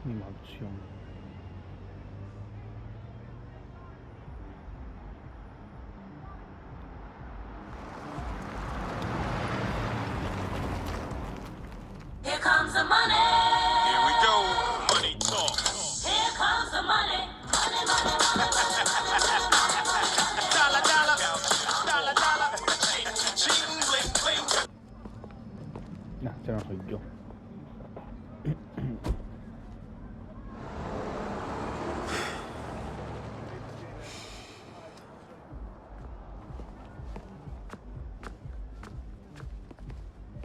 Animación. Here comes the money. Here we go. Money talk. Here comes the money. Money, money, money, Dollar, dollar. Dollar, dollar. Ching, bling, bling. Nah, ese no soy yo.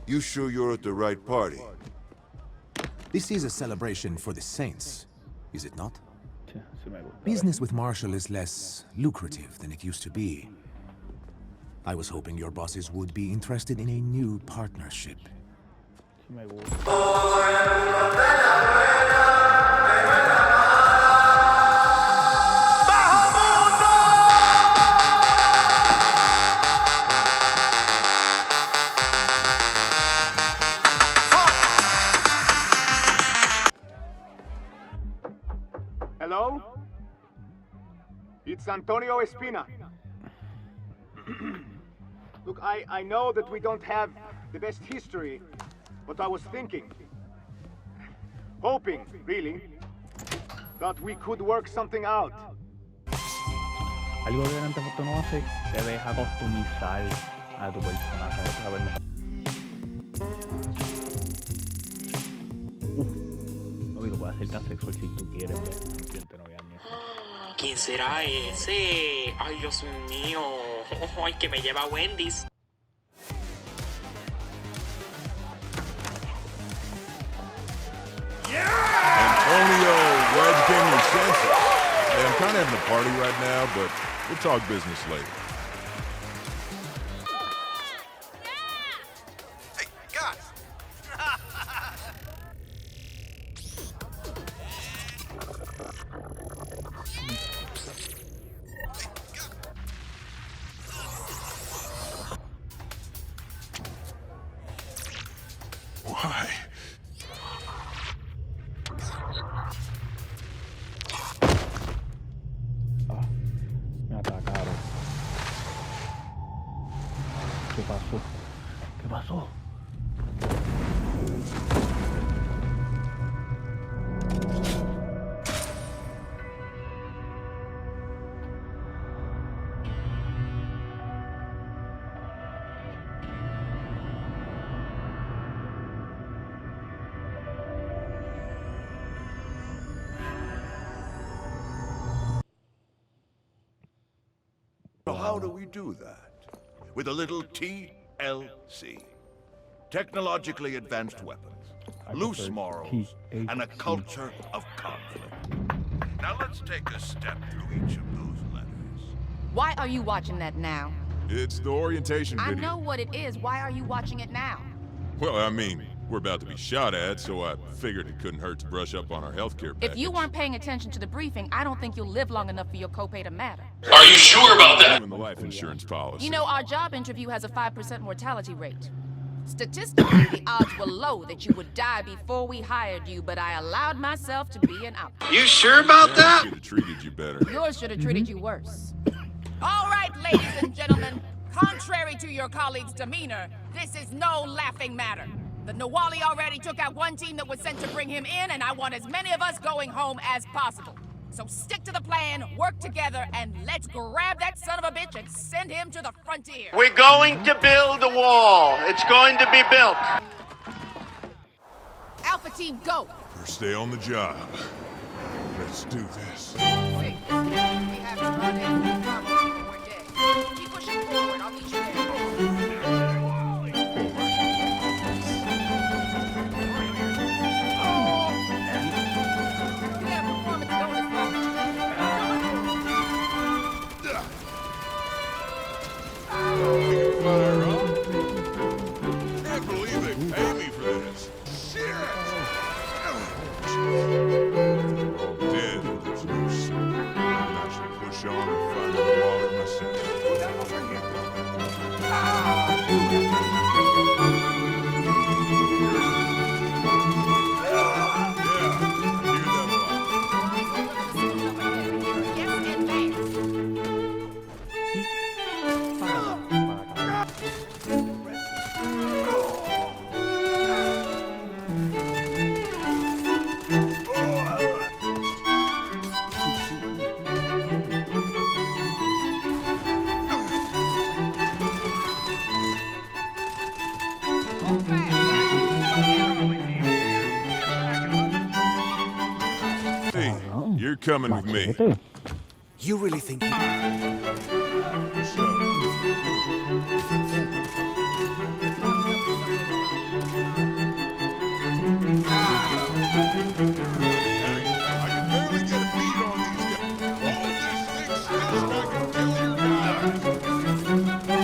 You sure you're at the right party? This is a celebration for the saints, is it not? Sí, sí me gusta. Business with Marshall is less lucrative than it used to be. I was hoping your bosses would be interested in a new partnership. Sí me gusta. Hello? It's Antonio Espina. Look, I know that we don't have the best history, but I was thinking, hoping, really, that we could work something out. Algo que Grand Theft Auto no hace, te deja customizar a tu personaje. A ver, no digo, puedes hacer tan sexual si tú quieres, pero no vean eso. ¿Quién será ese? Ay, Dios mío. Ay, que me lleva a Wendy's. Antonio, glad you came to your senses. Hey, I'm kind of having a party right now, but we'll talk business later. Hey, guys. Why? Me atacaron. ¿Qué pasó? ¿Qué pasó? So how do we do that? With a little TLC. Technologically advanced weapons, loose morals, and a culture of conflict. Now let's take a step through each of those letters. Why are you watching that now? It's the orientation I video. know what it is. Why are you watching it now? Well, I mean, we're about to be shot at, so I figured it couldn't hurt to brush up on our healthcare package. If you weren't paying attention to the briefing, I don't think you'll live long enough for your copay to matter. Are you sure about that? Even the life insurance policy. You know, our job interview has a 5% mortality rate. Statistically, the odds were low that you would die before we hired you, but I allowed myself to be an outcast. You sure about that? Should have treated you better. Yours should have treated you worse. All right, ladies and gentlemen, contrary to your colleague's demeanor, this is no laughing matter. The Nawali already took out one team that was sent to bring him in, and I want as many of us going home as possible. So stick to the plan, work together, and let's grab that son of a bitch and send him to the frontier. We're going to build a wall. It's going to be built. Alpha team, go! First stay on the job. Let's do this. Wait, we have to run in. We're dead. Keep pushing forward. I'll meet you there. Yeah, performance bonus Fire up. Can't believe they pay me for this. Shit! They're all dead. There's no sign. I should push on and find Hey, you're coming with me. Machete. You really think you... I can barely get a beat on these guys. All this thing stinks like a kill your guys.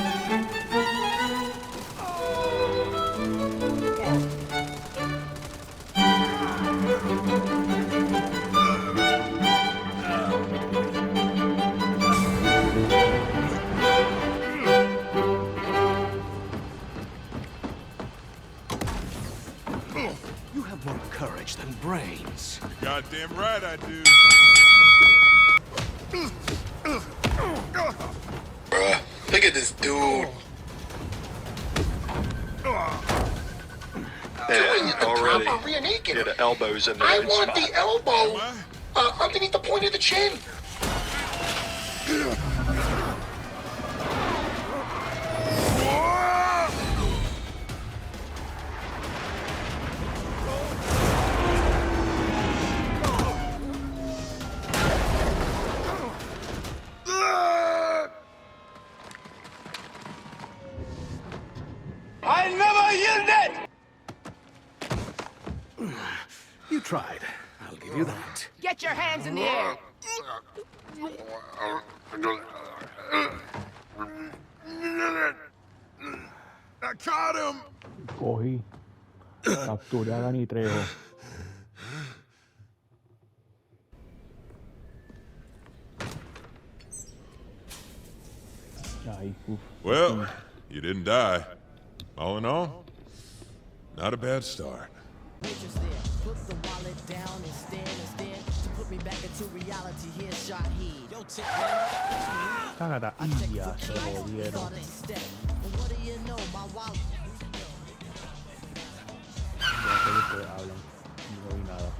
You have more courage than brains. Goddamn right I do. Bruh, look at this dude. Yeah, already. Get the elbows in there. I want the elbow underneath the point of the chin. I never yield it! You tried. I'll give you that. Get your hands in the air. I caught him. Cogí. Capturé a Dani Trejo. Ahí, uf. Well, you didn't die. All in all, not a bad start. Put the wallet down instead to put me back into reality. Here's shot heat. Yo, tip Cágata. Y ya se jodieron. what do you know, my wallet? Ya sé que ustedes hablan. No vi nada.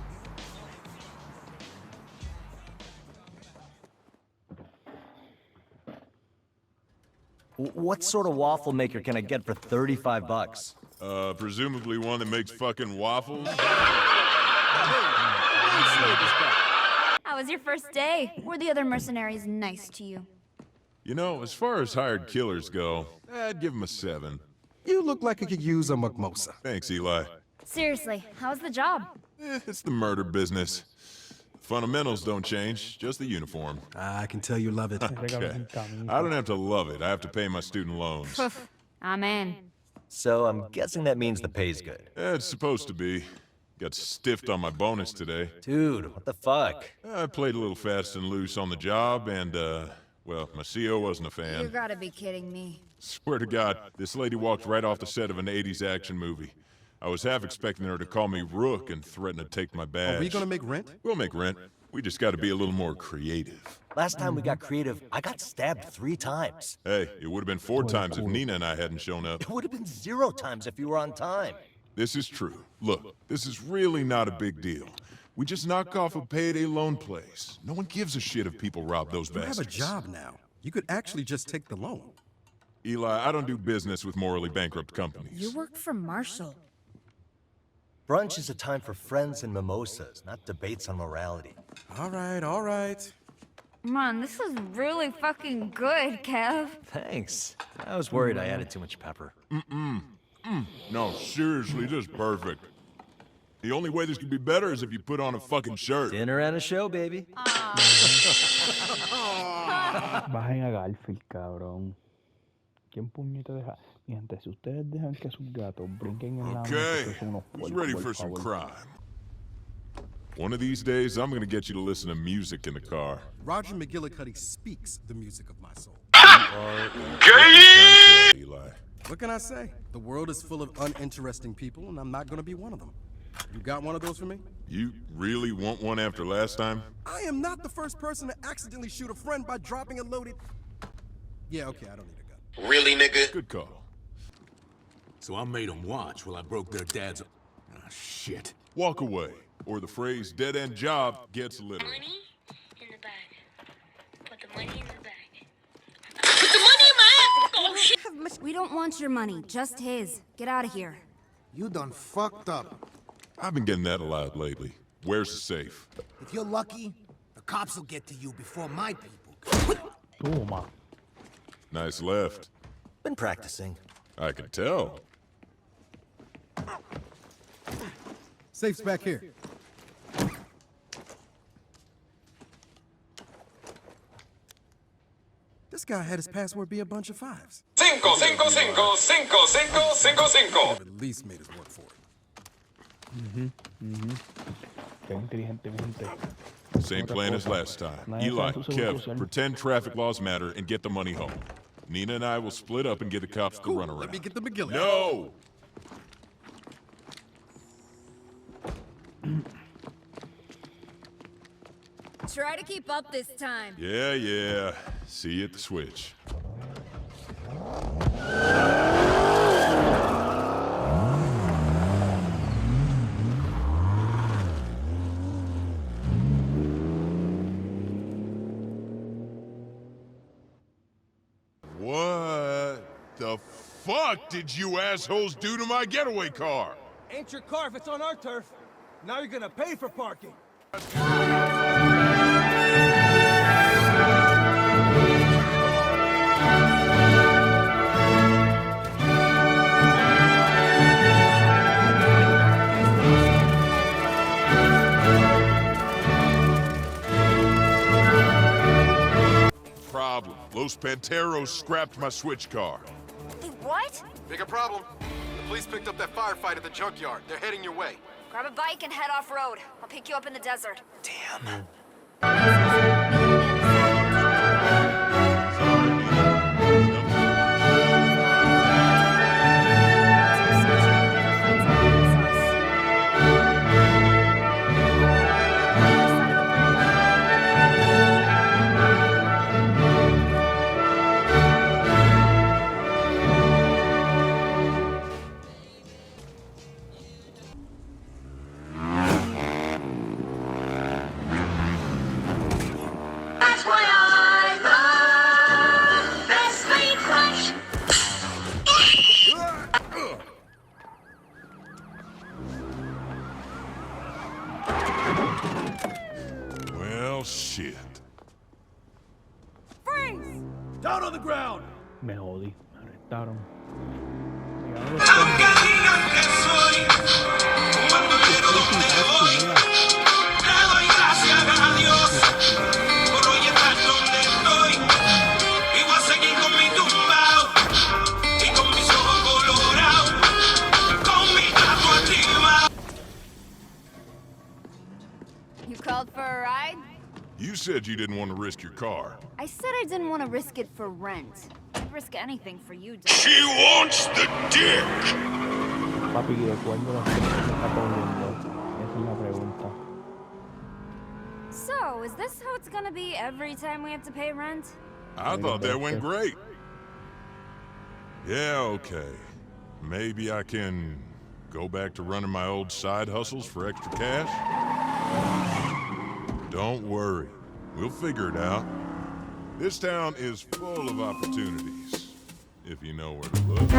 What sort of waffle maker can I get for 35 bucks? Presumably one that makes fucking waffles. How was your first day? Were the other mercenaries nice to you? You know, as far as hired killers go, I'd give them a 7. You look like you could use a mimosa. Thanks, Eli. Seriously, how's the job? It's the murder business. Fundamentals don't change, just the uniform. I can tell you love it. Okay. I don't have to love it. I have to pay my student loans. Amen. So I'm guessing that means the pay's good. It's supposed to be. Got stiffed on my bonus today. Dude, what the fuck? I played a little fast and loose on the job, and, well, my CO wasn't a fan. You gotta be kidding me. Swear to God, this lady walked right off the set of an 80s action movie. I was half expecting her to call me Rook and threaten to take my badge. Are we gonna make rent? We'll make rent. We just gotta be a little more creative. Last time we got creative, I got stabbed 3 times. Hey, it would have been 4 times if Nina and I hadn't shown up. It would have been 0 times if you were on time. This is true. Look, this is really not a big deal. We just knock off a payday loan place. No one gives a shit if people rob those bastards. You have a job now. You could actually just take the loan. Eli, I don't do business with morally bankrupt companies. You work for Marshall. Brunch is a time for friends and mimosas, not debates on morality. All right, all right. Man, this is really fucking good, Kev. Thanks. I was worried I added too much pepper. No, seriously, this is perfect. The only way this could be better is if you put on a fucking shirt. Dinner and a show, baby. Bajen a Garfield, cabrón. ¿Quién puñeta deja? Mi gente, si ustedes dejan que sus gatos brinquen en la mesa, Okay, ustedes son unos who's puercos, ready por for some favor. crime? One of these days, I'm gonna get you to listen to music in the car. Roger McGillicuddy speaks the music of my soul. Eli. What can I say? The world is full of uninteresting people, and I'm not gonna be one of them. You got one of those for me? You really want one after last time? I am not the first person to accidentally shoot a friend by dropping a loaded... Yeah, okay, I don't need a gun. Really, nigga? Good call. So I made them watch while I broke their dad's... Ah, shit. Walk away, or the phrase dead-end job gets literal. Money in the bag. Put the money in the bag. Put the money in my ass! Oh, shit! We don't want your money, just his. Get out of here. You done fucked up. I've been getting that a lot lately. Where's the safe? If you're lucky, the cops will get to you before my people. Toma. Nice left. Been practicing. I can tell. Safe's back here. This guy had his password be a bunch of fives. 5, 5, 5, 5, 5, 5, 5. At least made us work for it. Qué inteligente, mi gente. Same plan as last time. Eli, Kev, pretend traffic laws matter and get the money home. Nina and I will split up and get the cops to run around. Let me get the McGillis. No! Try to keep up this time. Yeah. See you at the switch. What the fuck did you assholes do to my getaway car? Ain't your car if it's on our turf. Now you're gonna pay for parking. Problem. Los Panteros scrapped my switch car. Hey, what? Bigger problem. The police picked up that firefight at the junkyard. They're heading your way. Grab a bike and head off-road. I'll pick you up in the desert. Damn. That's why I love Best Lane Crush. Well, shit. Freeze! Down on the ground. Me jodí. Me arrestaron. You called for a ride? You said you didn't want to risk your car. I said I didn't want to risk it for rent. I'd risk anything for you, Dad. She wants the dick. Papi, ¿de cuándo la gente se está poniendo? Esa es la pregunta. So, is this how it's gonna be every time we have to pay rent? I thought that went great. Yeah, okay. Maybe I can go back to running my old side hustles for extra cash? Don't worry. We'll figure it out. This town is full of opportunities, if you know where to look.